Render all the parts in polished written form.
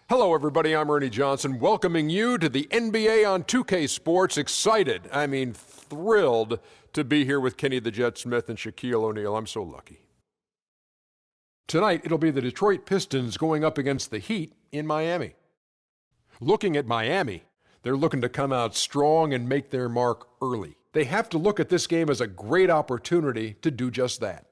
Hello, everybody. I'm Ernie Johnson, welcoming you to the NBA on 2K Sports. Excited, thrilled to be here with Kenny the Jet Smith and Shaquille O'Neal. I'm so lucky. Tonight, it'll be the Detroit Pistons going up against the Heat in Miami. Looking at Miami, they're looking to come out strong and make their mark early. They have to look at this game as a great opportunity to do just that.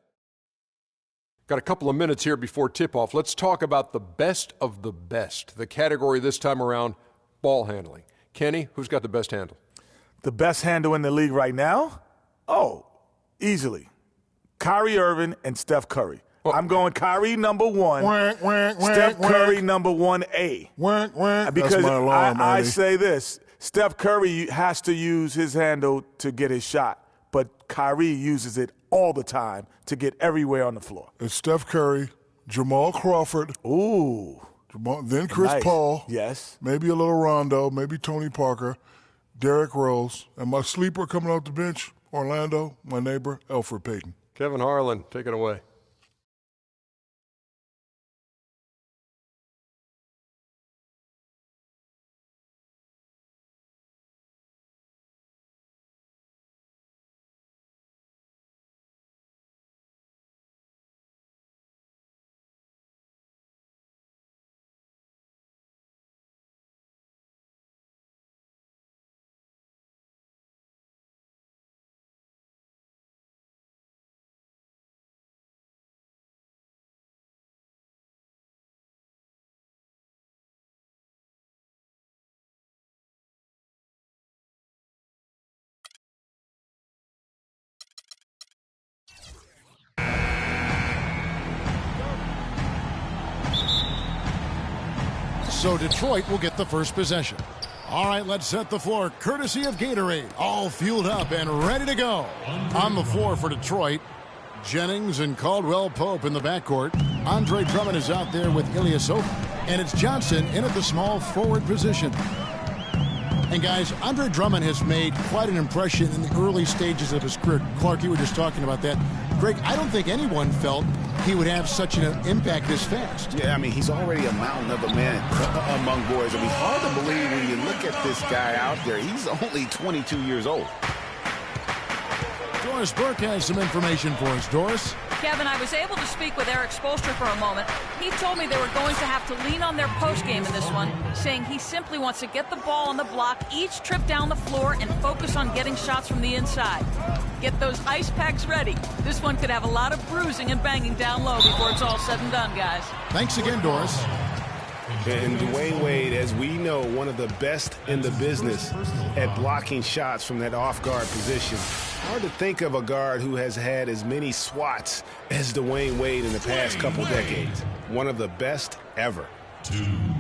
Got a couple of minutes here before tip-off. Let's talk about the best of the best. The category this time around, ball handling. Kenny, who's got the best handle? The best handle in the league right now? Oh, easily. Kyrie Irving and Steph Curry. Oh. I'm going Kyrie number one, Steph Curry number 1A. Because that's my alarm, I say this, Steph Curry has to use his handle to get his shot, but Kyrie uses it all the time to get everywhere on the floor. It's Steph Curry, Jamal Crawford. Ooh. Then Chris Paul. Yes. Maybe a little Rondo, maybe Tony Parker, Derrick Rose, and my sleeper coming off the bench, Orlando, my neighbor, Elfrid Payton. Kevin Harlan, take it away. So Detroit will get the first possession. All right, let's set the floor. Courtesy of Gatorade. All fueled up and ready to go. On the floor for Detroit, Jennings and Caldwell Pope in the backcourt. Andre Drummond is out there with Ilyasova. And it's Johnson in at the small forward position. And guys, Andre Drummond has made quite an impression in the early stages of his career. Clark, you were just talking about that. Greg, I don't think anyone felt he would have such an impact this fast. Yeah, he's already a mountain of a man among boys. Hard to believe when you look at this guy out there. He's only 22 years old. Doris Burke has some information for us. Doris? Kevin, I was able to speak with Eric Spoelstra for a moment. He told me they were going to have to lean on their postgame in this one, saying he simply wants to get the ball on the block each trip down the floor and focus on getting shots from the inside. Get those ice packs ready. This one could have a lot of bruising and banging down low before it's all said and done, guys. Thanks again, Doris. And Dwayne Wade, as we know, one of the best in the business at blocking shots from that off-guard position. Hard to think of a guard who has had as many swats as Dwayne Wade in the past couple decades. One of the best ever.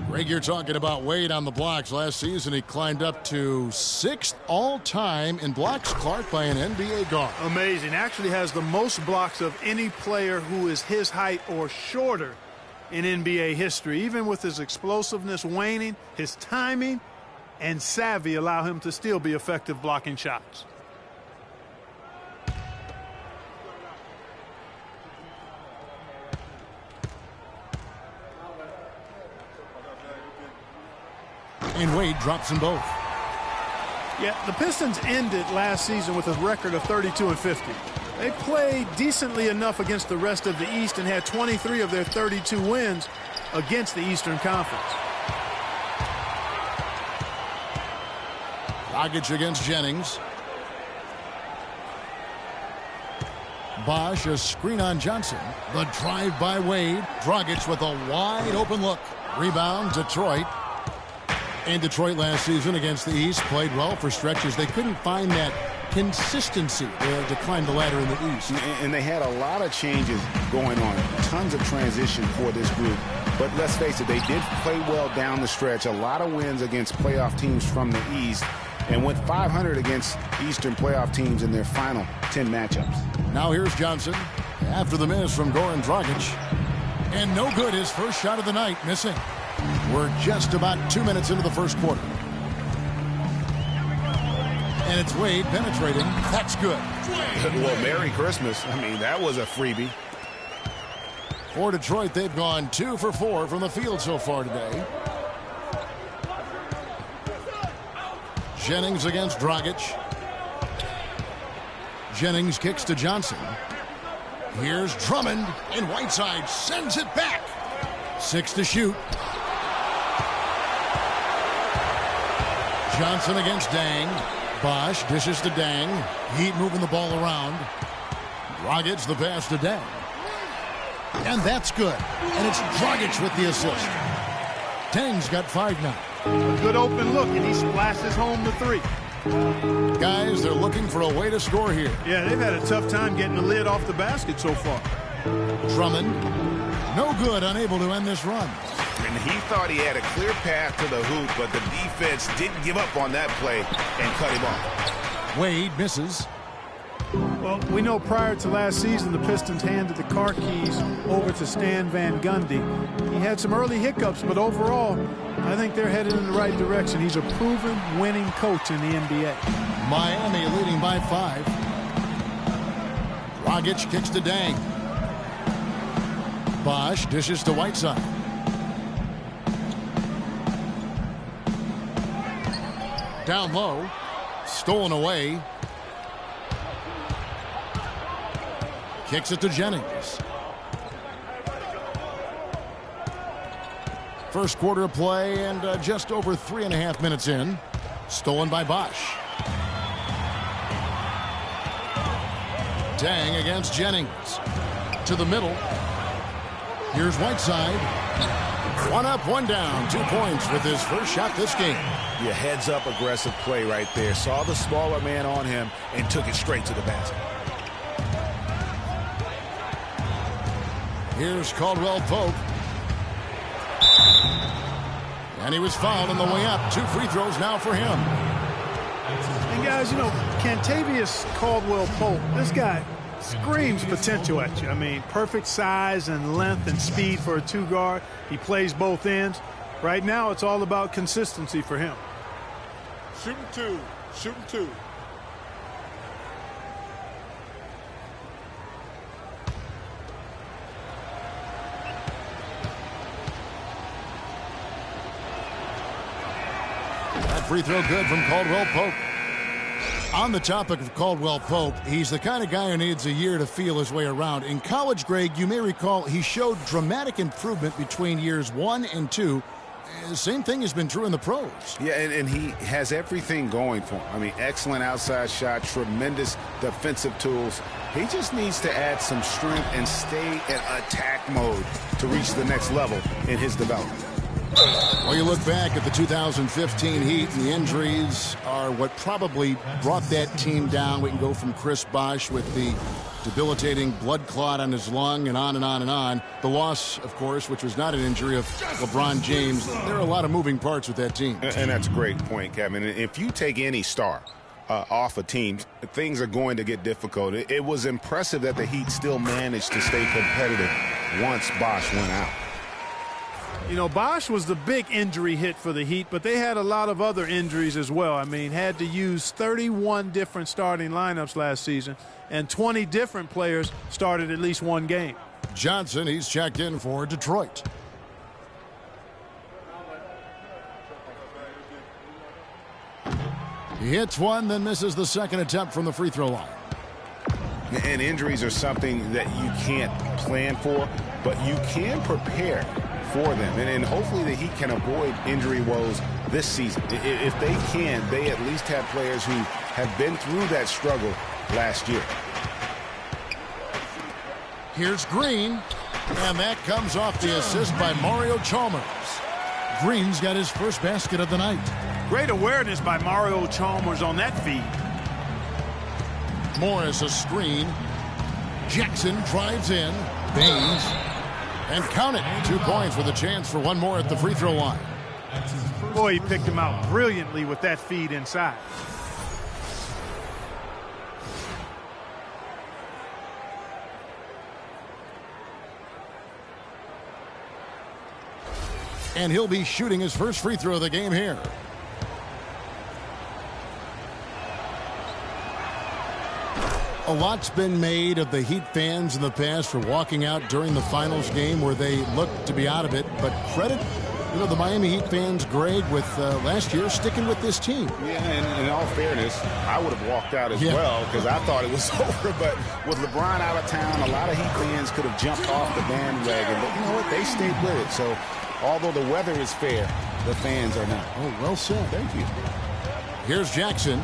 Greg, you're talking about Wade on the blocks. Last season, he climbed up to 6th all-time in blocks, Clark, by an NBA guard. Amazing. Actually has the most blocks of any player who is his height or shorter in NBA history. Even with his explosiveness waning, his timing and savvy allow him to still be effective blocking shots. And Wade drops them both. Yeah, the Pistons ended last season with a record of 32-50. They played decently enough against the rest of the East and had 23 of their 32 wins against the Eastern Conference. Dragic against Jennings. Bosch, a screen on Johnson. The drive by Wade. Dragic with a wide open look. Rebound, Detroit. And Detroit last season against the East played well for stretches. They couldn't find that consistency to climb the ladder in the East. And they had a lot of changes going on. Tons of transition for this group. But let's face it, they did play well down the stretch. A lot of wins against playoff teams from the East. And went 500 against Eastern playoff teams in their final 10 matchups. Now here's Johnson after the miss from Goran Dragic. And no good, his first shot of the night, missing. We're just about 2 minutes into the first quarter. And it's Wade penetrating. That's good. Well, Merry Christmas. That was a freebie. For Detroit, they've gone 2 for 4 from the field so far today. Jennings against Dragic. Jennings kicks to Johnson. Here's Drummond, and Whiteside sends it back. 6 to shoot. Johnson against Dang. Bosch dishes to Dang. Heat moving the ball around. Dragic the pass to Dang. And that's good. And it's Dragic with the assist. Dang's got 5 now. A good open look, and he splashes home the 3. Guys, they're looking for a way to score here. Yeah, they've had a tough time getting the lid off the basket so far. Drummond, no good, unable to end this run. And he thought he had a clear path to the hoop, but the defense didn't give up on that play and cut him off. Wade misses. Well, we know prior to last season, the Pistons handed the car keys over to Stan Van Gundy. He had some early hiccups, but overall, I think they're headed in the right direction. He's a proven winning coach in the NBA. Miami leading by 5. Dragic kicks to Dang. Bosch dishes to Whiteside. Down low. Stolen away. Kicks it to Jennings. First quarter of play and just over 3.5 minutes in. Stolen by Bosch. Dang against Jennings. To the middle. Here's Whiteside. 1 up, 1 down. 2 points with his first shot this game. Yeah, heads up aggressive play right there. Saw the smaller man on him and took it straight to the basket. Here's Caldwell Pope. And he was fouled on the way up. 2 free throws now for him. And guys, you know, Kentavious Caldwell Pope, this guy screams potential at you. I mean, perfect size and length and speed for a 2-guard. He plays both ends. Right now, it's all about consistency for him. Shooting 2. Shooting 2. That free throw good from Caldwell Pope. On the topic of Caldwell Pope, he's the kind of guy who needs a year to feel his way around. In college, Greg, you may recall he showed dramatic improvement between years 1 and 2. The same thing has been true in the pros. Yeah, and he has everything going for him. I mean, excellent outside shot, tremendous defensive tools. He just needs to add some strength and stay in attack mode to reach the next level in his development. Well, you look back at the 2015 Heat, and the injuries are what probably brought that team down. We can go from Chris Bosh with the debilitating blood clot on his lung and on and on and on. The loss, of course, which was not an injury, of LeBron James. There are a lot of moving parts with that team. And that's a great point, Kevin. If you take any star off a team, things are going to get difficult. It was impressive that the Heat still managed to stay competitive once Bosh went out. You know, Bosh was the big injury hit for the Heat, but they had a lot of other injuries as well. I mean, had to use 31 different starting lineups last season, and 20 different players started at least one game. Johnson, he's checked in for Detroit. He hits one, then misses the second attempt from the free throw line. And injuries are something that you can't plan for, but you can prepare for them. And hopefully the Heat can avoid injury woes this season. If they can, they at least have players who have been through that struggle last year. Here's Green, and that comes off the assist by Mario Chalmers. Green's got his first basket of the night. Great awareness by Mario Chalmers on that feed. Morris a screen. Jackson drives in. Baines. And count it. 2 points with a chance for one more at the free throw line. Boy, he picked him out brilliantly with that feed inside. And he'll be shooting his first free throw of the game here. A lot's been made of the Heat fans in the past for walking out during the finals game where they looked to be out of it, but credit You know, the Miami Heat fans, Greg, with last year sticking with this team. Yeah, and in all fairness, I would have walked out as well because I thought it was over. But with LeBron out of town, a lot of Heat fans could have jumped off the bandwagon. But you know what? They stayed with it. So although the weather is fair, the fans are not. Oh, well said. Thank you. Here's Jackson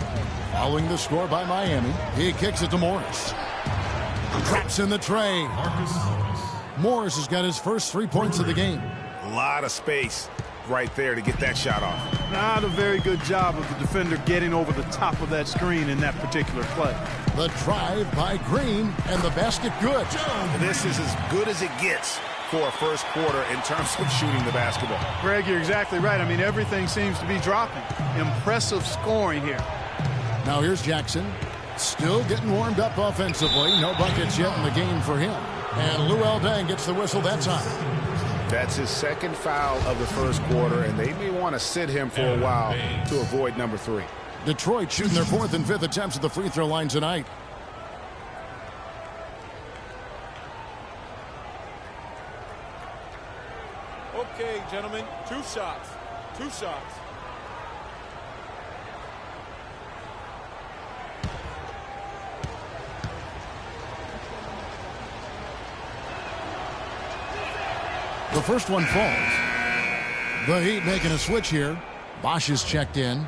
following the score by Miami. He kicks it to Morris. Traps in the tray. Morris has got his first 3 points of the game. A lot of space right there to get that shot off. Not a very good job of the defender getting over the top of that screen in that particular play. The drive by Green, and the basket good. This is as good as it gets for a first quarter in terms of shooting the basketball. Greg, you're exactly right. I mean, everything seems to be dropping. Impressive scoring here. Now here's Jackson. Still getting warmed up offensively. No buckets yet in the game for him. And Lou Deng gets the whistle that time. That's his second foul of the first quarter, and they may want to sit him for a while to avoid number 3. Detroit shooting their 4th and 5th attempts at the free throw line tonight. Okay, gentlemen, 2 shots. 2 shots. The first one falls. The Heat making a switch here. Bosch is checked in.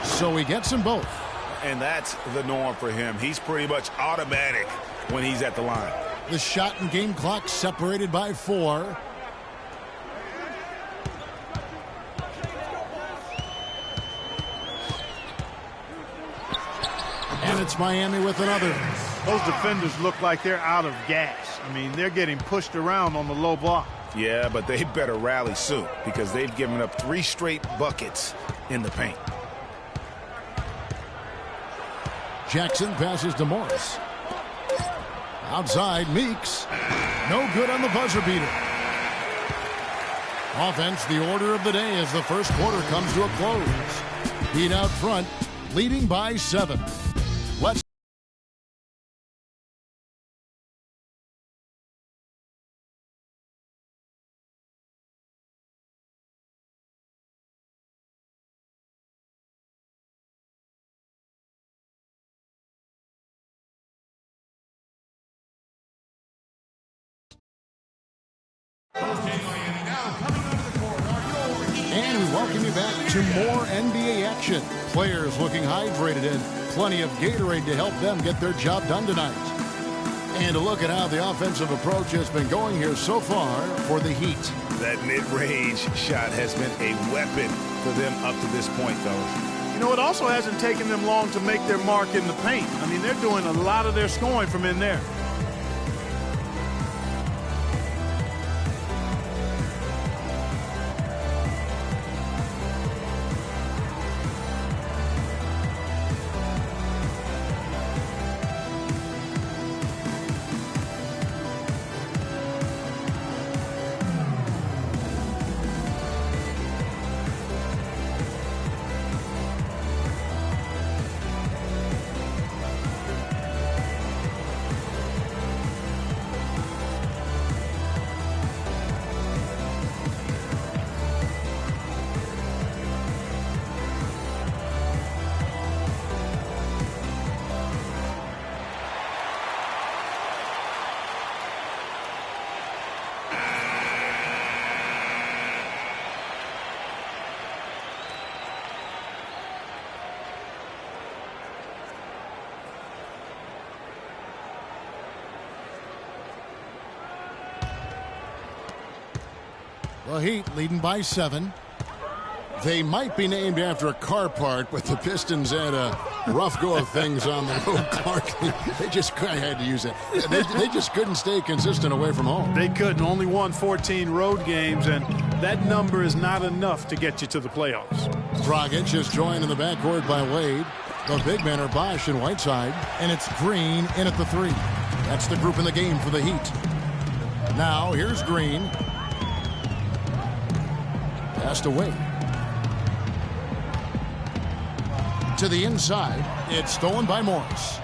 So he gets them both. And that's the norm for him. He's pretty much automatic when he's at the line. The shot and game clock separated by 4. And it's Miami with another. Those defenders look like they're out of gas. I mean, they're getting pushed around on the low block. Yeah, but they better rally soon because they've given up 3 straight buckets in the paint. Jackson passes to Morris. Outside, Meeks. No good on the buzzer beater. Offense, the order of the day as the first quarter comes to a close. Heat out front, leading by 7. Let's And we welcome you back to more NBA action. Players looking hydrated and plenty of Gatorade to help them get their job done tonight. And a look at how the offensive approach has been going here so far for the Heat. That mid-range shot has been a weapon for them up to this point, though. You know, it also hasn't taken them long to make their mark in the paint. I mean, they're doing a lot of their scoring from in there. The Heat leading by 7. They might be named after a car part, but the Pistons had a rough go of things on the road, Clark. I had to use it. They just couldn't stay consistent away from home. They couldn't. Only won 14 road games, and that number is not enough to get you to the playoffs. Dragic is joined in the backcourt by Wade. The big men are Bosch and Whiteside, and it's Green in at the 3. That's the group in the game for the Heat. Now here's Green. Pass to Wade. To the inside. It's stolen by Morris.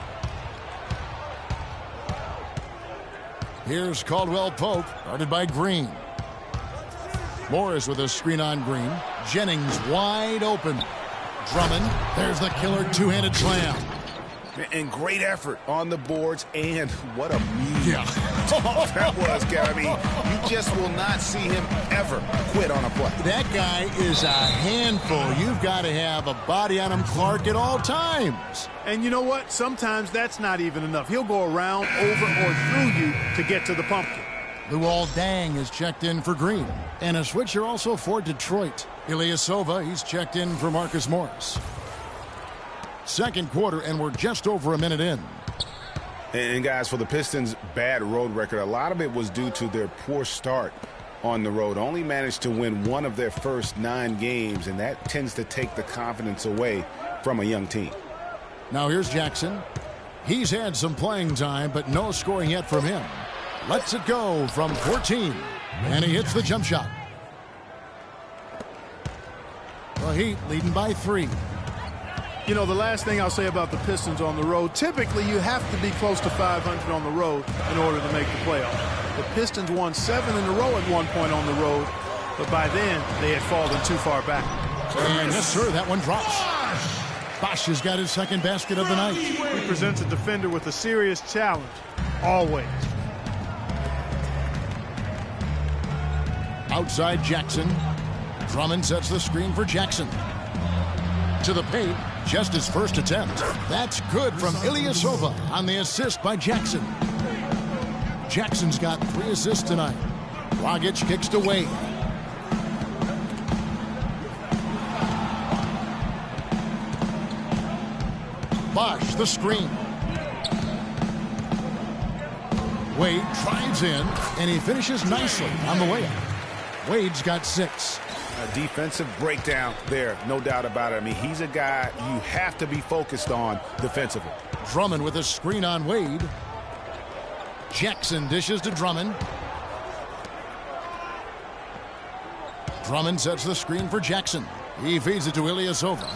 Here's Caldwell Pope, guarded by Green. Morris with a screen on Green. Jennings wide open. Drummond, there's the killer two-handed slam. And great effort on the boards, and what a mean Yeah. that was, Kevin. I mean, you just will not see him ever quit on a play. That guy is a handful. You've got to have a body on him, Clark, at all times. And you know what? Sometimes that's not even enough. He'll go around, over, or through you to get to the pumpkin. Luol Deng is checked in for Green. And a switcher also for Detroit. Ilyasova, he's checked in for Marcus Morris. Second quarter, and we're just over a minute in. And guys, for the Pistons' bad road record, a lot of it was due to their poor start on the road. Only managed to win one of their first 9 games, and that tends to take the confidence away from a young team. Now here's Jackson. He's had some playing time, but no scoring yet from him. Lets it go from 14, and he hits the jump shot. The Heat leading by 3. You know, the last thing I'll say about the Pistons on the road, typically you have to be close to 500 on the road in order to make the playoffs. The Pistons won 7 in a row at one point on the road, but by then they had fallen too far back. And yes, sir, that one drops. Bosch has got his second basket of the night. He presents a defender with a serious challenge, always. Outside Jackson. Drummond sets the screen for Jackson. To the paint, just his first attempt. That's good from Ilyasova on the assist by Jackson. Jackson's got 3 assists tonight. Dragic kicks to Wade. Bosch the screen. Wade drives in, and he finishes nicely on the layup. Wade's got 6. A defensive breakdown there, no doubt about it. I mean, he's a guy you have to be focused on defensively. Drummond with a screen on Wade. Jackson dishes to Drummond. Drummond sets the screen for Jackson. He feeds it to Ilyasova.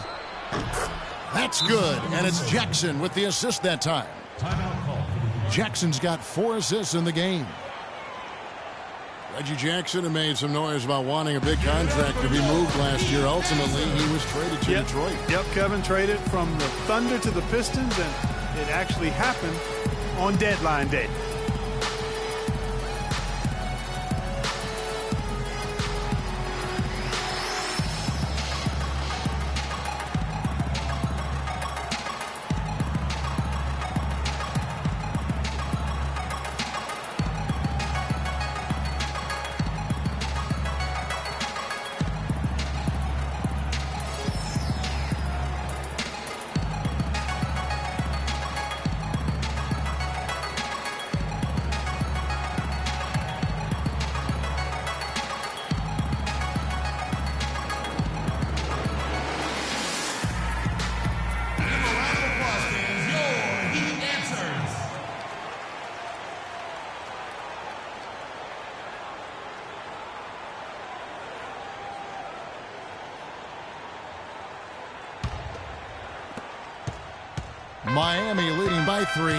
That's good, and it's Jackson with the assist that time. Jackson's got 4 assists in the game. Reggie Jackson had made some noise about wanting a big contract to be moved last year. Ultimately, he was traded to Detroit. Yep, Kevin traded from the Thunder to the Pistons, and it actually happened on deadline day. Miami leading by 3.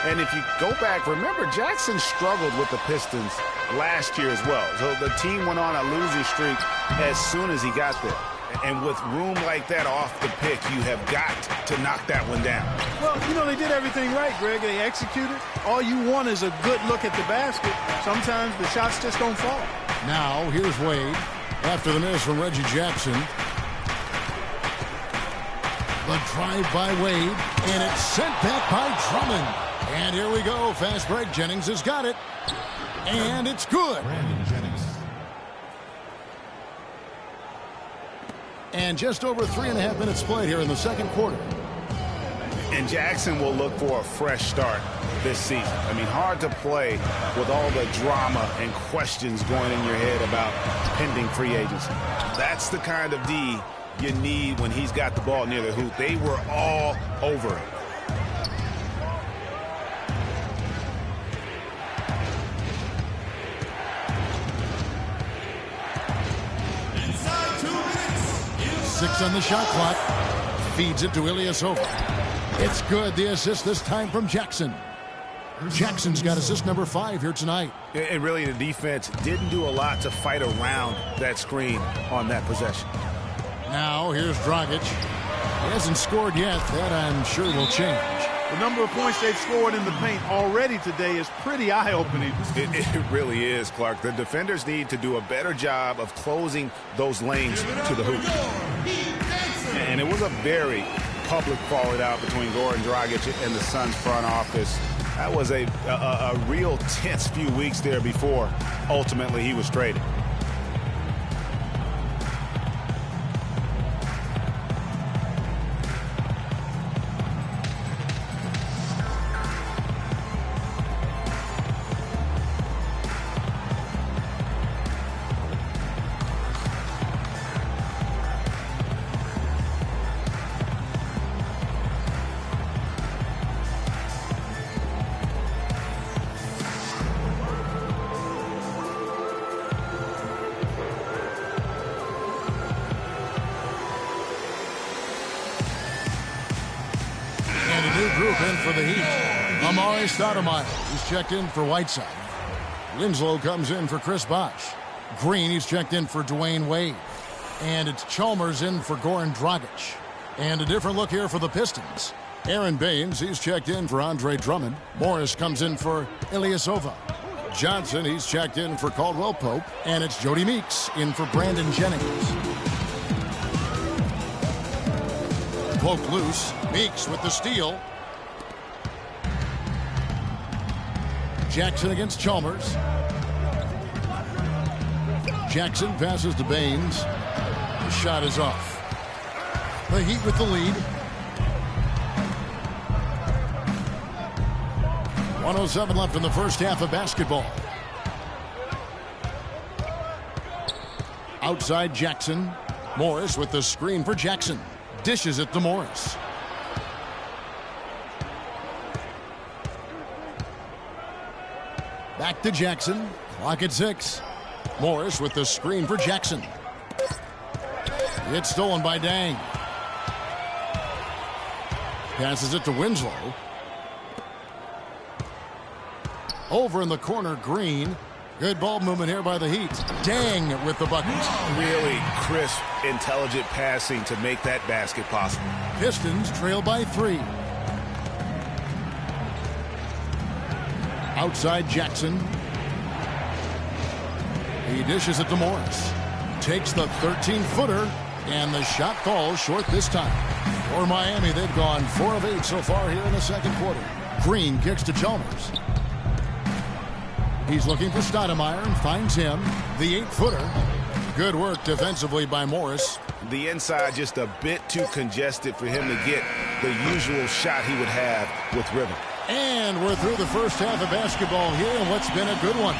And if you go back, remember Jackson struggled with the Pistons last year as well. So the team went on a losing streak as soon as he got there. And with room like that off the pick, you have got to knock that one down. Well, you know, they did everything right, Greg. They executed. All you want is a good look at the basket. Sometimes the shots just don't fall. Now, here's Wade. After the miss from Reggie Jackson. The drive by Wade, and it's sent back by Drummond. And here we go. Fast break. Jennings has got it. And it's good. And just over 3.5 minutes played here in the second quarter. And Jackson will look for a fresh start this season. I mean, hard to play with all the drama and questions going in your head about pending free agency. That's the kind of D you need when he's got the ball near the hoop. They were all over it. 6 on the shot clock. Feeds it to Ilyasova. It's good. The assist this time from Jackson. Jackson's got assist number 5 here tonight. And really, the defense didn't do a lot to fight around that screen on that possession. Now, here's Dragic. He hasn't scored yet. That, I'm sure, will change. The number of points they've scored in the paint already today is pretty eye-opening. It really is, Clark. The defenders need to do a better job of closing those lanes to the hoop. And it was a very public falling out between Goran Dragic and the Suns front office. That was a real tense few weeks there before ultimately he was traded. For the Heat, Amari Stoudemire. He's checked in for Whiteside. Winslow comes in for Chris Bosh. Green, he's checked in for Dwayne Wade. And it's Chalmers in for Goran Dragic. And a different look here for the Pistons. Aaron Baines, he's checked in for Andre Drummond. Morris comes in for Ilyasova. Johnson, he's checked in for Caldwell Pope. And it's Jody Meeks in for Brandon Jennings. Poked loose. Meeks with the steal. Jackson against Chalmers. Jackson passes to Baines. The shot is off. The Heat with the lead. 1:07 left in the first half of basketball. Outside Jackson. Morris with the screen for Jackson. Dishes it to Morris. Back to Jackson. Clock at 6. Morris with the screen for Jackson. It's stolen by Dang. Passes it to Winslow. Over in the corner, Green. Good ball movement here by the Heat. Dang with the bucket. Really crisp, intelligent passing to make that basket possible. Pistons trail by 3. Outside Jackson. He dishes it to Morris. Takes the 13-footer, and the shot falls short this time. For Miami, they've gone 4 of 8 so far here in the second quarter. Green kicks to Chalmers. He's looking for Stoudemire and finds him. The 8-footer. Good work defensively by Morris. The inside just a bit too congested for him to get the usual shot he would have with rhythm. And we're through the first half of basketball here in what's been a good one.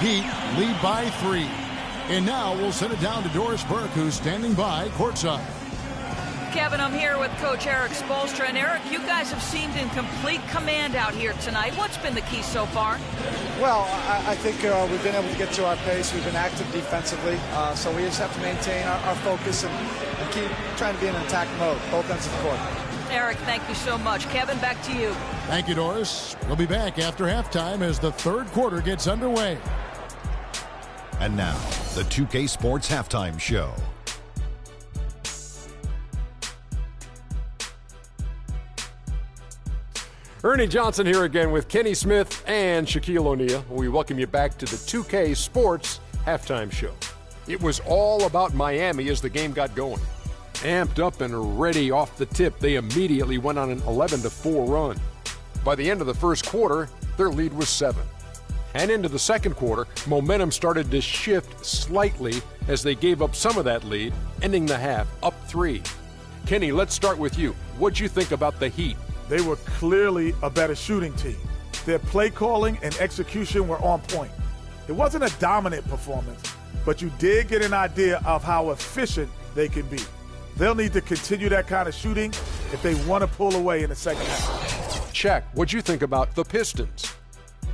Heat lead by 3. And now we'll send it down to Doris Burke, who's standing by courtside. Kevin, I'm here with Coach Eric Spoelstra. And Eric, you guys have seemed in complete command out here tonight. What's been the key so far? Well, I think we've been able to get to our pace. We've been active defensively. So we just have to maintain our focus and keep trying to be in attack mode, both ends of the court. Eric, thank you so much. Kevin, back to you. Thank you, Doris. We'll be back after halftime as the third quarter gets underway. And now, the 2K Sports Halftime Show. Ernie Johnson here again with Kenny Smith and Shaquille O'Neal. We welcome you back to the 2K Sports Halftime Show. It was all about Miami as the game got going. Amped up and ready off the tip, they immediately went on an 11-4 run. By the end of the first quarter, their lead was 7. And into the second quarter, momentum started to shift slightly as they gave up some of that lead, ending the half up 3. Kenny, let's start with you. What'd you think about the Heat? They were clearly a better shooting team. Their play calling and execution were on point. It wasn't a dominant performance, but you did get an idea of how efficient they can be. They'll need to continue that kind of shooting if they want to pull away in the second half. Check. What'd you think about the Pistons?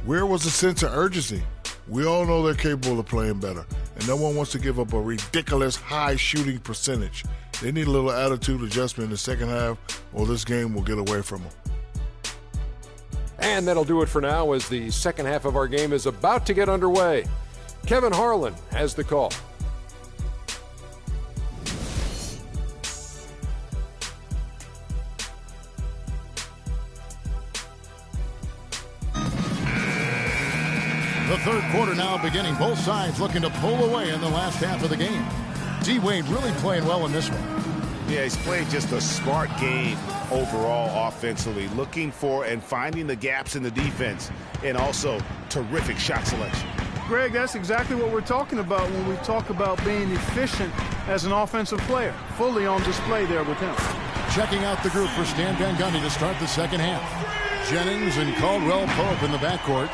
Where was the sense of urgency? We all know they're capable of playing better, and no one wants to give up a ridiculous high shooting percentage. They need a little attitude adjustment in the second half, or this game will get away from them. And that'll do it for now as the second half of our game is about to get underway. Kevin Harlan has the call. The third quarter now beginning. Both sides looking to pull away in the last half of the game. D-Wade really playing well in this one. Yeah, he's played just a smart game overall offensively, looking for and finding the gaps in the defense, and also terrific shot selection. Greg, that's exactly what we're talking about when we talk about being efficient as an offensive player. Fully on display there with him. Checking out the group for Stan Van Gundy to start the second half. Jennings and Caldwell Pope in the backcourt.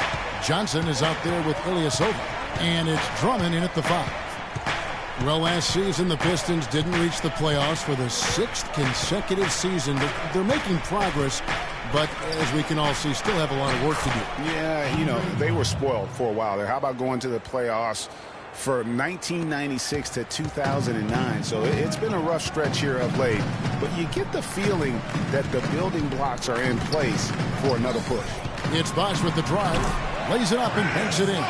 Johnson is out there with Ilyasova. And it's Drummond in at the 5. Well, last season, the Pistons didn't reach the playoffs for the 6th consecutive season. They're making progress, but as we can all see, still have a lot of work to do. Yeah, they were spoiled for a while there. How about going to the playoffs for 1996 to 2009? So it's been a rough stretch here of late, but you get the feeling that the building blocks are in place for another push. It's Bosh with the drive, lays it up and banks it in.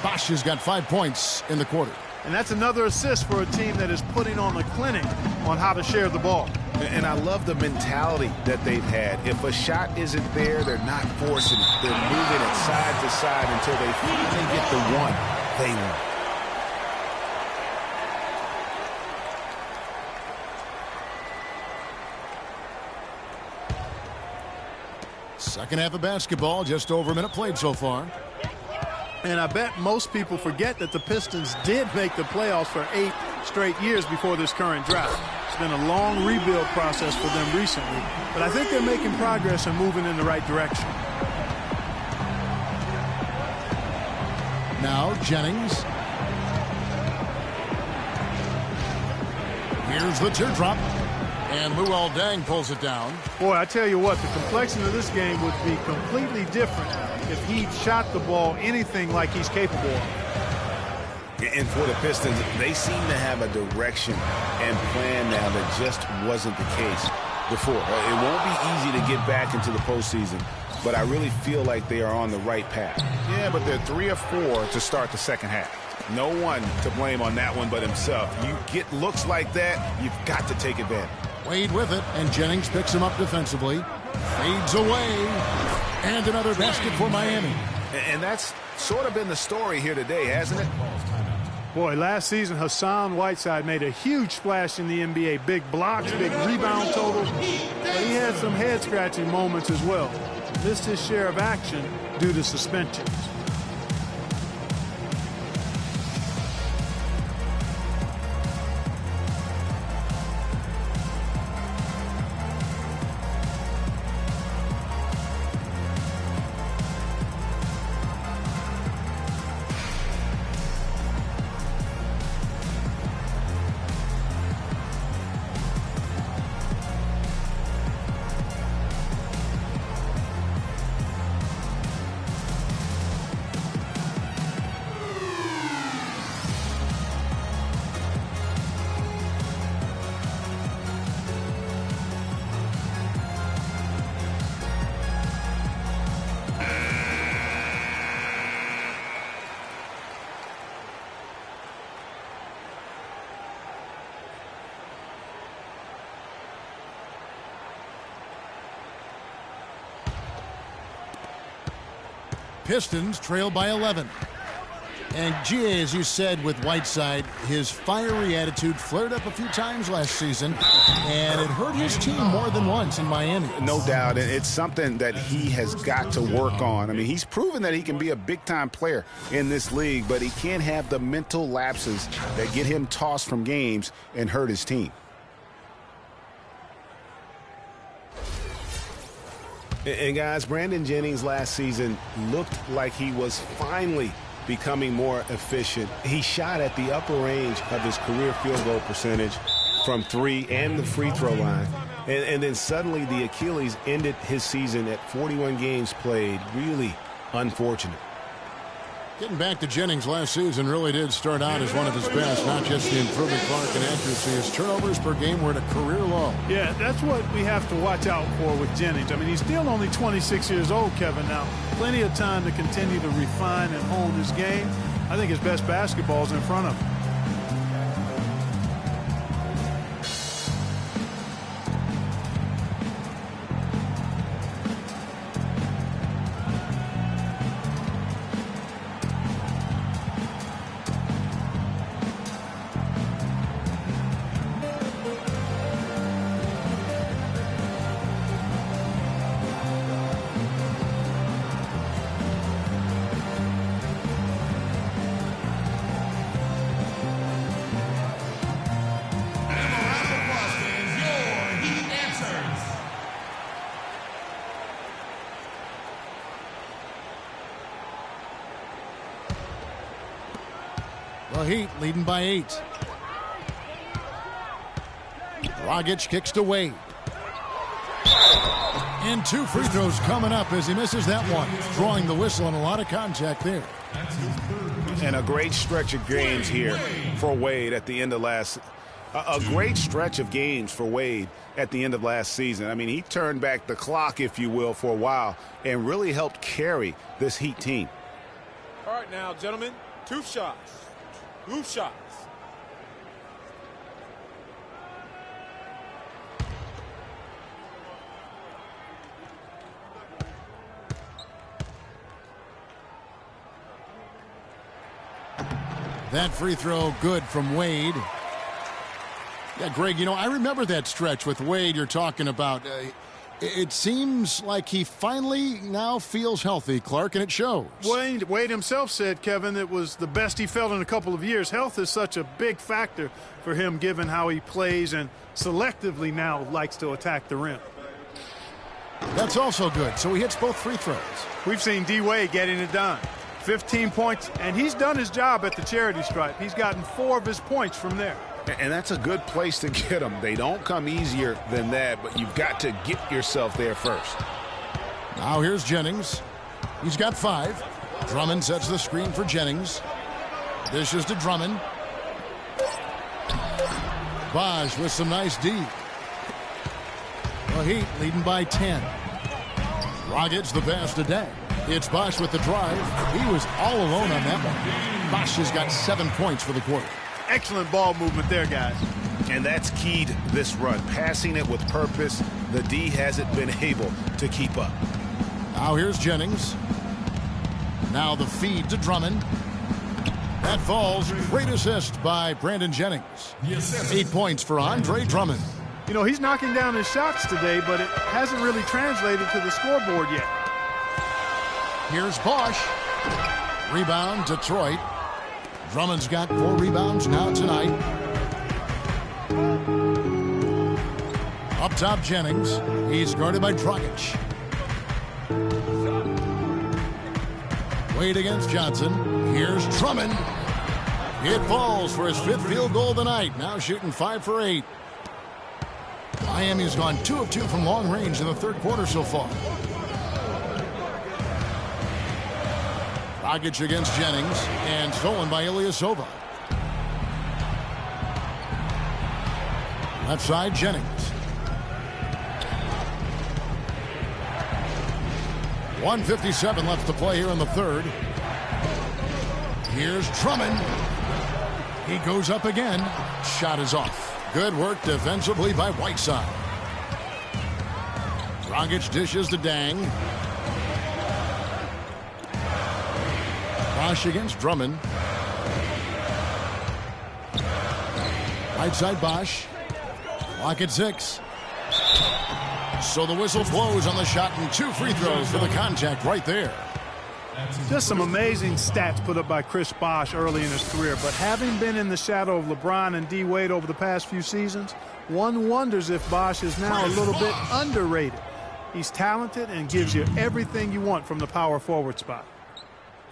Bosh has got 5 points in the quarter. And that's another assist for a team that is putting on a clinic on how to share the ball. And I love the mentality that they've had. If a shot isn't there, they're not forcing it. They're moving it side to side until they finally get the one they want. Second half of basketball, just over a minute played so far. And I bet most people forget that the Pistons did make the playoffs for 8 straight years before this current drought. It's been a long rebuild process for them recently, but I think they're making progress and moving in the right direction. Now Jennings. Here's the teardrop. And Luol Deng pulls it down. Boy, I tell you what, the complexion of this game would be completely different if he shot the ball anything like he's capable of. And for the Pistons, they seem to have a direction and plan now that just wasn't the case before. It won't be easy to get back into the postseason, but I really feel like they are on the right path. Yeah, but they're 3 of 4 to start the second half. No one to blame on that one but himself. You get looks like that, you've got to take advantage. Wade with it, and Jennings picks him up defensively. Fades away. And another basket for Miami. And that's sort of been the story here today, hasn't it? Boy, last season, Hassan Whiteside made a huge splash in the NBA. Big blocks, big rebound totals. But he had some head-scratching moments as well. Missed his share of action due to suspensions. Pistons trail by 11. And GA, as you said, with Whiteside, his fiery attitude flared up a few times last season, and it hurt his team more than once in Miami. No doubt, and it's something that he has got to work on. I mean, he's proven that he can be a big-time player in this league, but he can't have the mental lapses that get him tossed from games and hurt his team. And guys, Brandon Jennings last season looked like he was finally becoming more efficient. He shot at the upper range of his career field goal percentage from 3 and the free throw line. And then suddenly the Achilles ended his season at 41 games played. Really unfortunate. Getting back to Jennings last season really did start out as one of his best, not just the improving Clark and accuracy. His turnovers per game were at a career low. Yeah, that's what we have to watch out for with Jennings. I mean, he's still only 26 years old, Kevin. Now, plenty of time to continue to refine and hone his game. I think his best basketball is in front of him. Heat leading by 8. Dragic kicks to Wade. And 2 free throws coming up as he misses that one. Drawing the whistle and a lot of contact there. And a great stretch of games here for Wade at the end of a great stretch of games for Wade at the end of last season. I mean, he turned back the clock, if you will, for a while and really helped carry this Heat team. All right now, gentlemen, 2 shots. 2 shots. That free throw good from Wade. Yeah, Greg, you know, I remember that stretch with Wade you're talking about. It seems like he finally now feels healthy, Clark, and it shows. Wade himself said, Kevin, it was the best he felt in a couple of years. Health is such a big factor for him given how he plays and selectively now likes to attack the rim. That's also good. So he hits both free throws. We've seen D. Wade getting it done. 15 points, and he's done his job at the charity stripe. He's gotten 4 of his points from there. And that's a good place to get them. They don't come easier than that, but you've got to get yourself there first. Now here's Jennings. He's got 5. Drummond sets the screen for Jennings. Dishes to Drummond. Bosh with some nice D. The Heat leading by 10. Dragic the pass to Deng. It's Bosh with the drive. He was all alone on that one. Bosh has got 7 points for the quarter. Excellent ball movement there, guys. And that's key to this run. Passing it with purpose. The D hasn't been able to keep up. Now here's Jennings. Now the feed to Drummond. That falls. Great assist by Brandon Jennings. 8 points for Andre Drummond. You know, he's knocking down his shots today, but it hasn't really translated to the scoreboard yet. Here's Bosh. Rebound, Detroit. Drummond's got 4 rebounds now tonight. Up top, Jennings. He's guarded by Dragic. Wade against Johnson. Here's Drummond. It falls for his 5th field goal of the night. Now shooting 5 for 8. Miami's gone 2 of 2 from long range in the 3rd quarter so far. Dragic against Jennings, and stolen by Ilyasova. Left side, Jennings. 1:57 left to play here in the 3rd. Here's Drummond. He goes up again. Shot is off. Good work defensively by Whiteside. Dragic dishes to Deng. Bosh against Drummond. Right side Bosh. Clock at 6. So the whistle blows on the shot and 2 free throws for the contact right there. Just some amazing stats put up by Chris Bosh early in his career, but having been in the shadow of LeBron and D. Wade over the past few seasons, one wonders if Bosh is now a little bit underrated. He's talented and gives you everything you want from the power forward spot.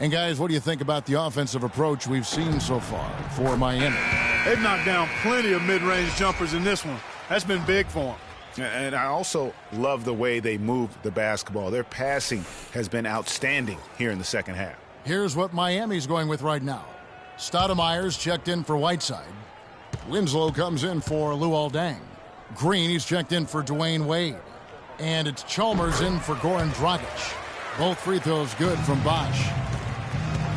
And guys, what do you think about the offensive approach we've seen so far for Miami? They've knocked down plenty of mid-range jumpers in this one. That's been big for them. And I also love the way they move the basketball. Their passing has been outstanding here in the 2nd half. Here's what Miami's going with right now. Stoudemire's checked in for Whiteside. Winslow comes in for Luol Deng. Green, he's checked in for Dwayne Wade. And it's Chalmers in for Goran Dragic. Both free throws good from Bosh.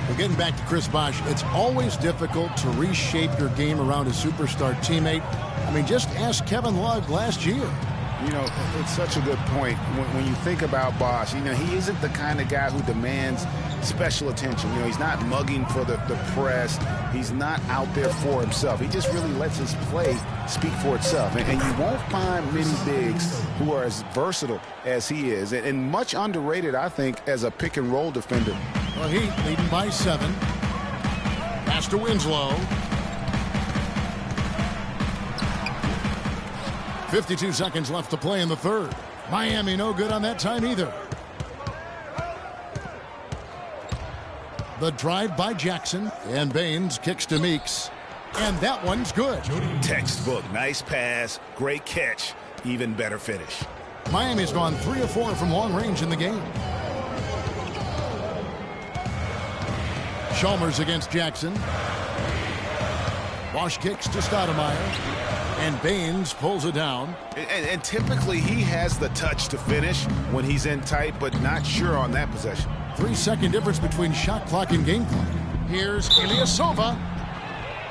Well, getting back to Chris Bosh, it's always difficult to reshape your game around a superstar teammate. I mean, just ask Kevin Love last year. You know, it's such a good point. When you think about Bosh, you know, he isn't the kind of guy who demands special attention. You know, he's not mugging for the press. He's not out there for himself. He just really lets his play speak for itself. And you won't find many bigs who are as versatile as he is. And much underrated, I think, as a pick-and-roll defender. Well, Heat leading by 7. Pass to Winslow. 52 seconds left to play in the third. Miami no good on that time either. The drive by Jackson, and Baines kicks to Meeks, and that one's good. Textbook, nice pass, great catch, even better finish. Miami's gone 3 of 4 from long range in the game. Chalmers against Jackson. Bosh kicks to Stoudemire. And Baines pulls it down. And typically he has the touch to finish when he's in tight, but not sure on that possession. 3-second difference between shot clock and game clock. Here's Ilyasova.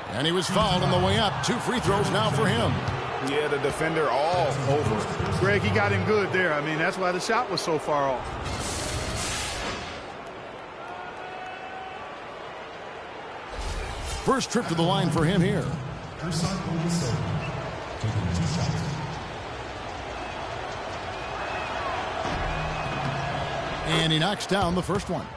And he was fouled on the way up. 2 free throws now for him. Yeah, the defender all over it. Greg, he got him good there. I mean, that's why the shot was so far off. First trip to the line for him here. And he knocks down the first one.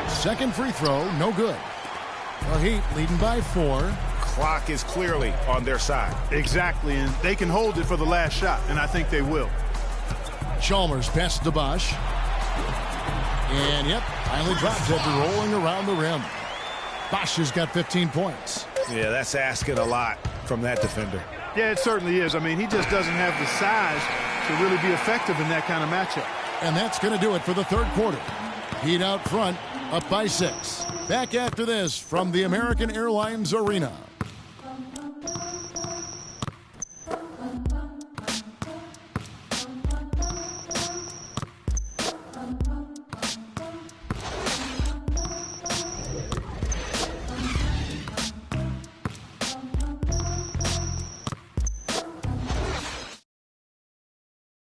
Second free throw, no good. Well, Heat leading by 4. Clock is clearly on their side. Exactly, and they can hold it for the last shot, and I think they will. Chalmers passes to Bosh. And, yep, finally drops after rolling around the rim. Bosh has got 15 points. Yeah, that's asking a lot from that defender. Yeah, it certainly is. I mean, he just doesn't have the size to really be effective in that kind of matchup. And that's going to do it for the third quarter. Heat out front, up by 6. Back after this from the American Airlines Arena.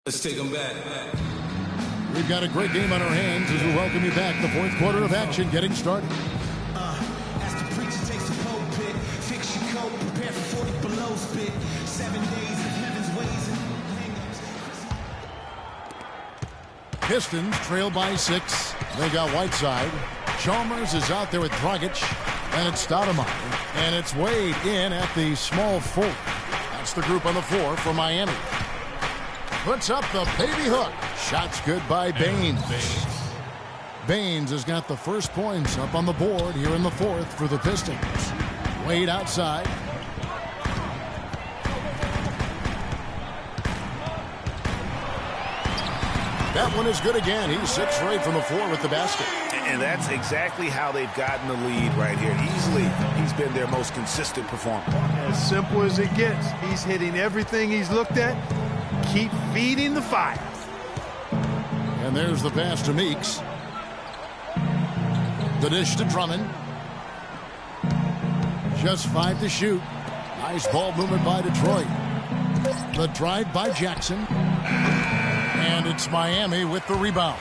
Let's take them back. We've got a great game on our hands as we welcome you back. The fourth quarter of action getting started. As the preacher takes the pulpit, fix your coat, prepare for 40 below spit. 7 days of heaven's ways and Pistons trail by 6. They got Whiteside. Chalmers is out there with Dragic. And it's Stoudemire. And it's Wade in at the small forward. That's the group on the floor for Miami. Puts up the baby hook. Shot's good by Baines. Baines has got the first points up on the board here in the fourth for the Pistons. Wade outside. That one is good again. He's 6 straight from the floor with the basket. And that's exactly how they've gotten the lead right here. Easily, he's been their most consistent performer. As simple as it gets. He's hitting everything he's looked at. Keep feeding the fire. And there's the pass to Meeks. The dish to Drummond. Just 5 to shoot. Nice ball movement by Detroit. The drive by Jackson. And it's Miami with the rebound.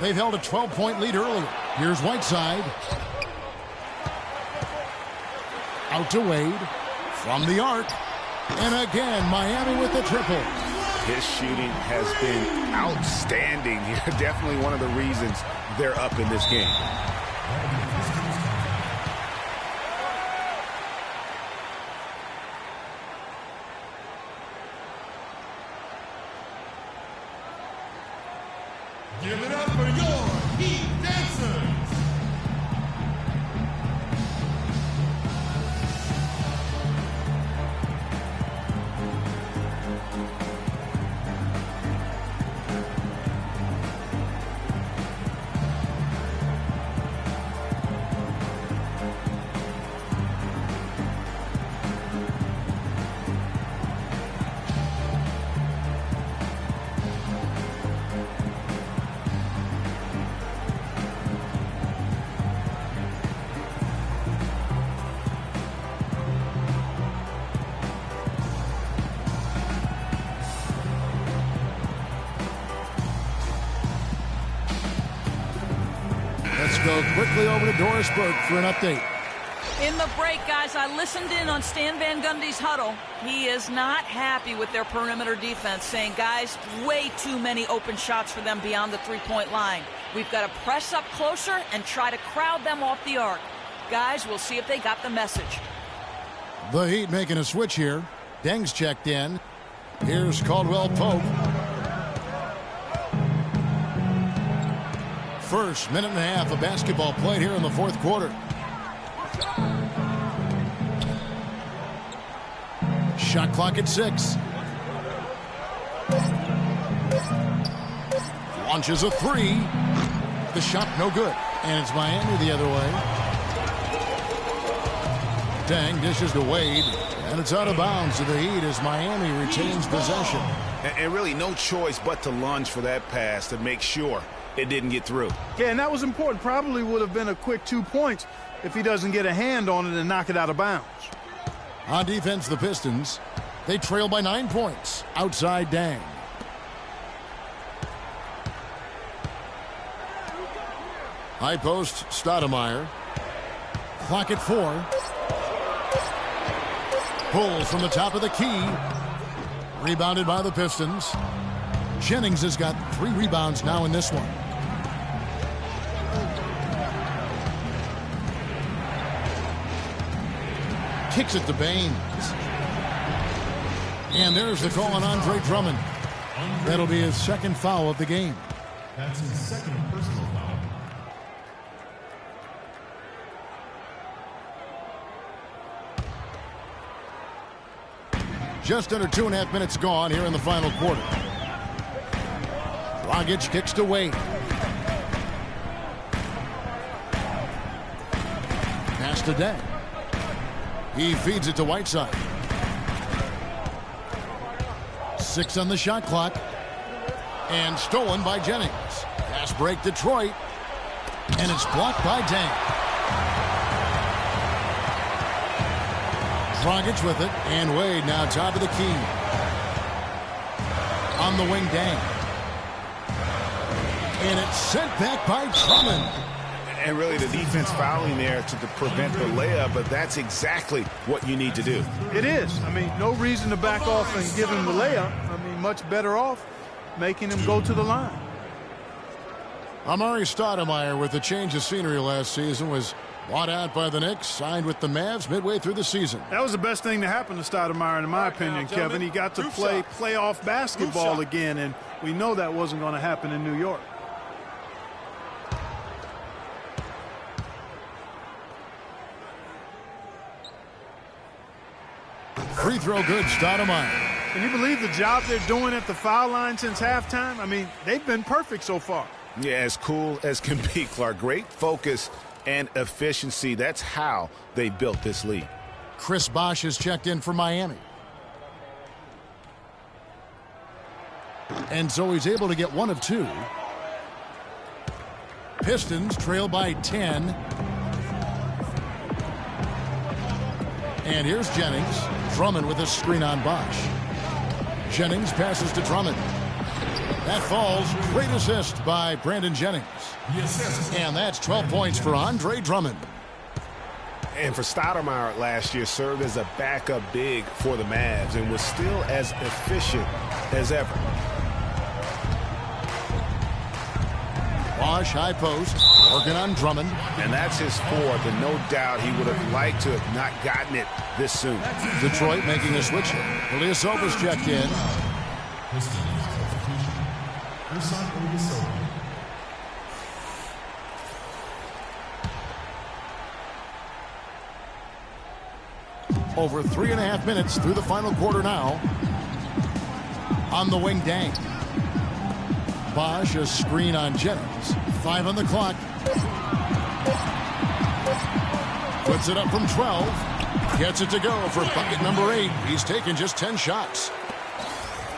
They've held a 12-point lead earlier. Here's Whiteside. Out to Wade. From the arc. And again, Miami with the triple. His shooting has been outstanding here. Definitely one of the reasons they're up in this game. Give it up for your Heat Dancers. Let's go quickly over to Doris Burke for an update. In the break, guys, I listened in on Stan Van Gundy's huddle. He is not happy with their perimeter defense, saying, guys, way too many open shots for them beyond the three-point line. We've got to press up closer and try to crowd them off the arc. Guys, we'll see if they got the message. The Heat making a switch here. Deng's checked in. Here's Caldwell Pope. First minute and a half of basketball played here in the fourth quarter. Shot clock at 6. Launches a 3. The shot no good. And it's Miami the other way. Deng dishes to Wade. And it's out of bounds to the Heat as Miami retains possession. And really no choice but to lunge for that pass to make sure it didn't get through. Yeah, and that was important. Probably would have been a quick 2 points if he doesn't get a hand on it and knock it out of bounds. On defense, the Pistons, they trail by 9 points. Outside Deng. High post, Stoudemire. Clock at 4. Pulls from the top of the key. Rebounded by the Pistons. Jennings has got 3 rebounds now in this one. Kicks it to Baines. And there's the call on Andre Drummond. That'll be his second foul of the game. That's his second personal foul. Just under 2.5 minutes gone here in the final quarter. Dragic kicks to Wade. Pass to Deng. He feeds it to Whiteside. 6 on the shot clock. And stolen by Jennings. Pass break Detroit. And it's blocked by Deng. Dragic with it. And Wade now top of the key. On the wing, Deng. And it's sent back by Drummond. And really the defense fouling there to prevent the layup, but that's exactly what you need to do. It is. I mean, no reason to back off and give him the layup. I mean, much better off making him go to the line. Amari Stoudemire, with the change of scenery last season, was bought out by the Knicks, signed with the Mavs midway through the season. That was the best thing to happen to Stoudemire, in my opinion, Kevin. He got to play playoff basketball again, and we know that wasn't going to happen in New York. Free throw good, Stoudemire. Can you believe the job they're doing at the foul line since halftime? I mean, they've been perfect so far. Yeah, as cool as can be, Clark. Great focus and efficiency. That's how they built this lead. Chris Bosh has checked in for Miami. And so he's able to get 1 of 2. Pistons trail by 10. And here's Jennings. Drummond with a screen on Bosh. Jennings passes to Drummond. That falls. Great assist by Brandon Jennings. And that's 12 points for Andre Drummond. And for Stoudemire last year, served as a backup big for the Mavs and was still as efficient as ever. Bosh, high post, working on Drummond. And that's his 4th, and no doubt he would have liked to have not gotten it this soon. Detroit making a switch. Ilyasova's checked in. Over 3.5 minutes through the final quarter now. On the wing, Dang. Bosch, a screen on Jennings. 5 on the clock. Puts it up from 12. Gets it to go for bucket number 8. He's taken just 10 shots.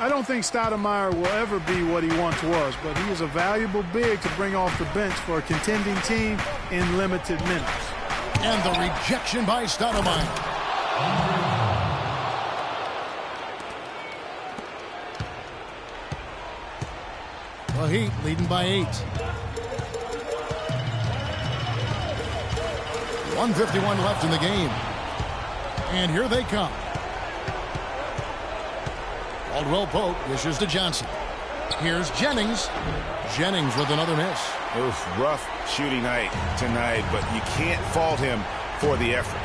I don't think Stoudemire will ever be what he once was, but he is a valuable big to bring off the bench for a contending team in limited minutes. And the rejection by Stoudemire. The Heat leading by 8. 1:51 left in the game. And here they come. Caldwell Pope dishes to Johnson. Here's Jennings. Jennings with another miss. Oof, rough shooting night tonight, but you can't fault him for the effort.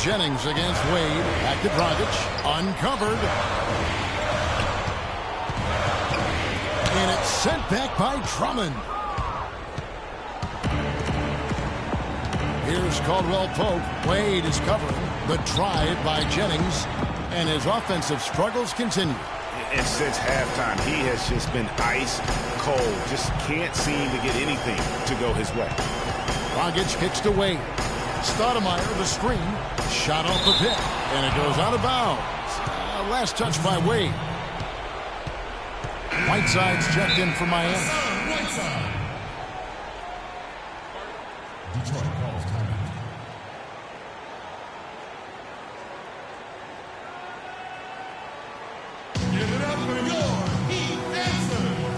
Jennings against Wade. Back to Dragic. Uncovered. And it's sent back by Drummond. Here's Caldwell Pope. Wade is covering. The drive by Jennings. And his offensive struggles continue. And since halftime, he has just been ice cold. Just can't seem to get anything to go his way. Dragic kicks to Wade. Stoudemire, the screen. Shot off the pick. And it goes out of bounds. Last touch by Wade. Whiteside's checked in for Miami. Detroit calls timeout. Give it up for your Heat dancers.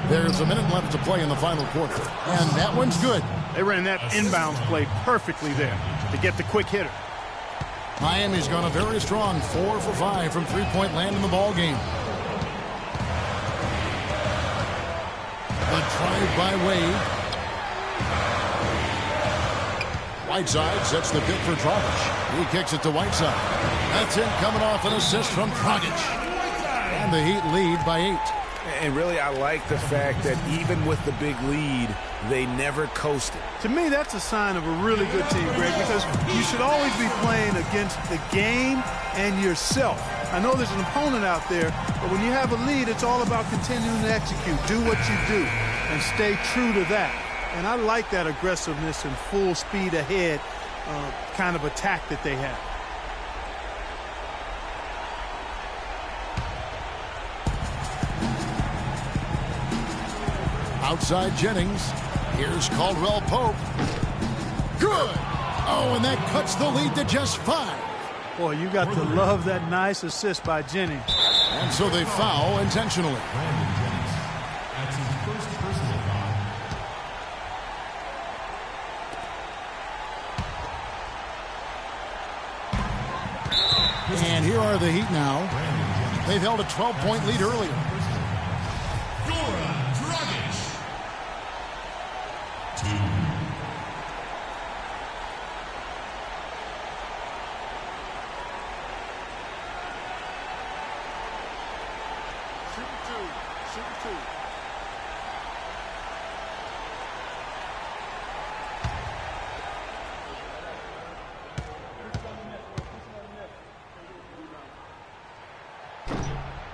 There's a minute left to play in the final quarter. And that one's good. They ran that inbounds play perfectly there to get the quick hitter. Miami's gone a very strong 4 for 5 from three-point land in the ball game. The drive by Wade. Whiteside sets the pick for Dragic. He kicks it to Whiteside. That's it, coming off an assist from Dragic. And the Heat lead by 8. And really, I like the fact that even with the big lead, they never coasted. To me, that's a sign of a really good team, Greg, because you should always be playing against the game and yourself. I know there's an opponent out there, but when you have a lead, it's all about continuing to execute. Do what you do and stay true to that. And I like that aggressiveness and full speed ahead kind of attack that they have. Outside Jennings. Here's Caldwell Pope. Good. Oh, and that cuts the lead to just 5. Boy, you got to love that nice assist by Jennings. And so they foul intentionally. That's his first personal foul. And here are the Heat now. They've held a 12-point lead earlier.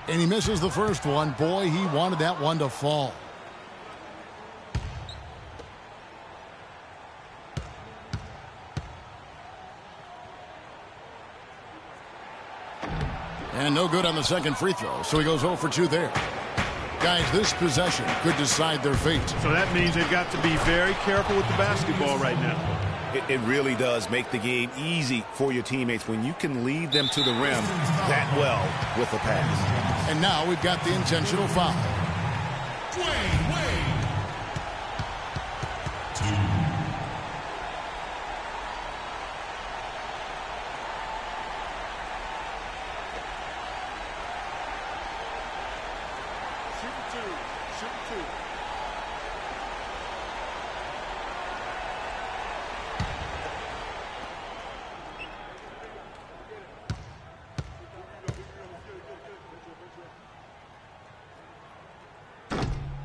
And he misses the first one. Boy, he wanted that one to fall. And no good on the second free throw, so he goes 0 for 2 there. Guys, this possession could decide their fate. So that means they've got to be very careful with the basketball right now. It really does make the game easy for your teammates when you can lead them to the rim that well with a pass. And now we've got the intentional foul. Dwayne Wade.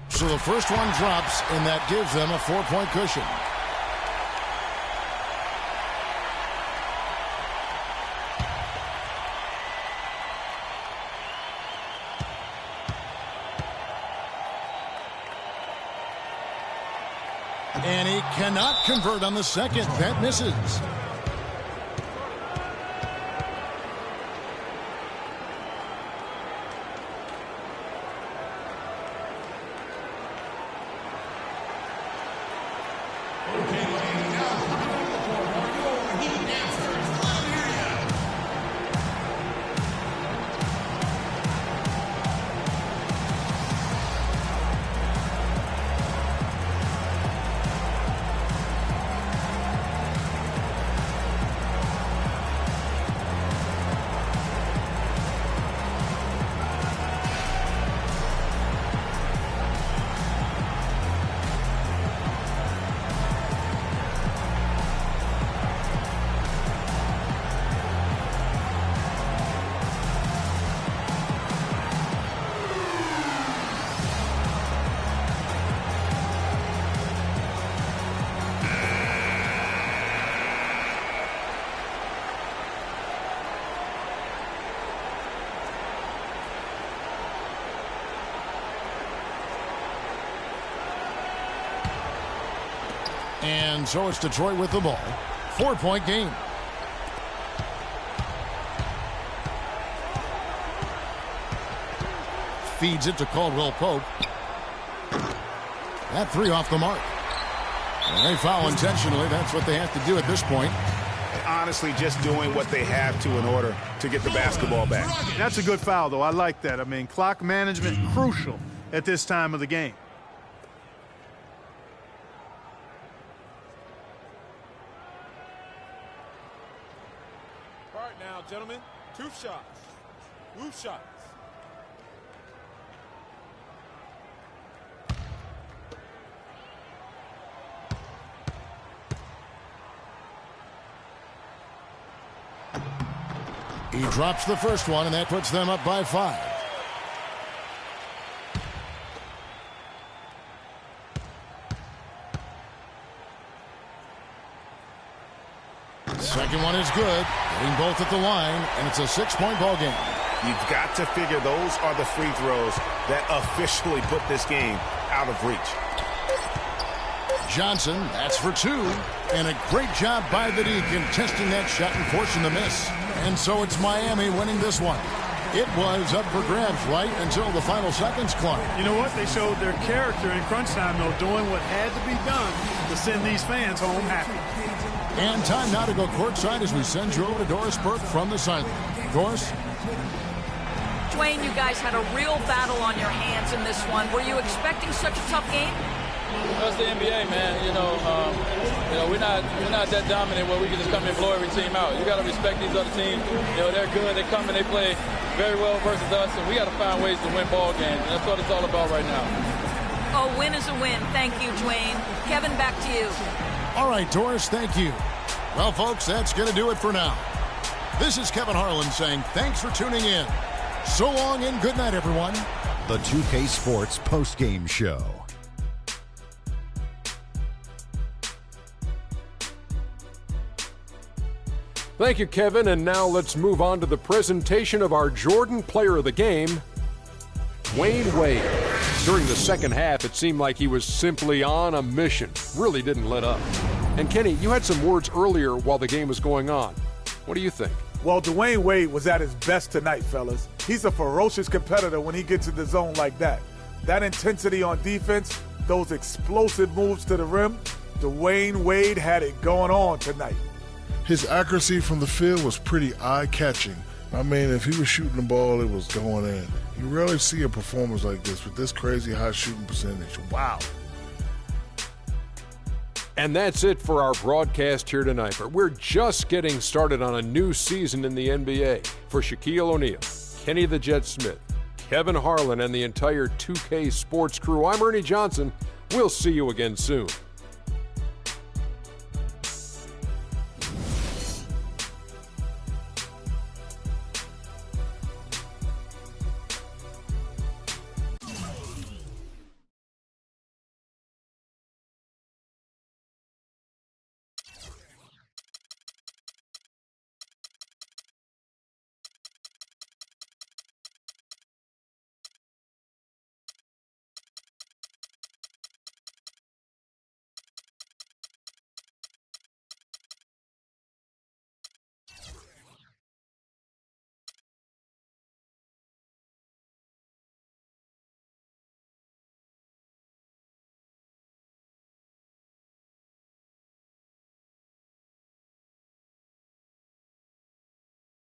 So the first one drops, and that gives them a 4-point cushion. And he cannot convert on the second. That misses. And so it's Detroit with the ball. 4-point game. Feeds it to Caldwell Pope. That three off the mark. And they foul intentionally. That's what they have to do at this point. Honestly, just doing what they have to in order to get the basketball back. That's a good foul, though. I like that. I mean, clock management crucial at this time of the game. All right now, gentlemen, 2 shots. Move shots. He drops the first one, and that puts them up by 5. Second one is good. Getting both at the line, and it's a 6-point ball game. You've got to figure those are the free throws that officially put this game out of reach. Johnson, that's for 2. And a great job by the D contesting that shot and forcing the miss. And so it's Miami winning this one. It was up for grabs right until the final seconds, Clark. You know what? They showed their character in crunch time, though, doing what had to be done to send these fans home happy. And time now to go courtside as we send you over to Doris Burke from the sideline. Doris? Dwayne, you guys had a real battle on your hands in this one. Were you expecting such a tough game? That's the NBA, man. We're not that dominant where we can just come and blow every team out. You got to respect these other teams. They're good. They come and they play very well versus us, and we got to find ways to win ball games. And that's what it's all about right now. A win is a win. Thank you, Dwayne. Kevin, back to you. All right, Doris, thank you. Well, folks, that's going to do it for now. This is Kevin Harlan saying thanks for tuning in. So long and good night, everyone. The 2K Sports postgame show. Thank you, Kevin. And now let's move on to the presentation of our Jordan Player of the Game, Dwayne Wade. During the second half, it seemed like he was simply on a mission. Really didn't let up. And Kenny, you had some words earlier while the game was going on. What do you think? Well, Dwayne Wade was at his best tonight, fellas. He's a ferocious competitor when he gets in the zone like that. That intensity on defense, those explosive moves to the rim, Dwayne Wade had it going on tonight. His accuracy from the field was pretty eye-catching. I mean, if he was shooting the ball, it was going in. You rarely see a performance like this with this crazy high shooting percentage. Wow. And that's it for our broadcast here tonight. But we're just getting started on a new season in the NBA. For Shaquille O'Neal, Kenny the Jet Smith, Kevin Harlan, and the entire 2K Sports crew, I'm Ernie Johnson. We'll see you again soon.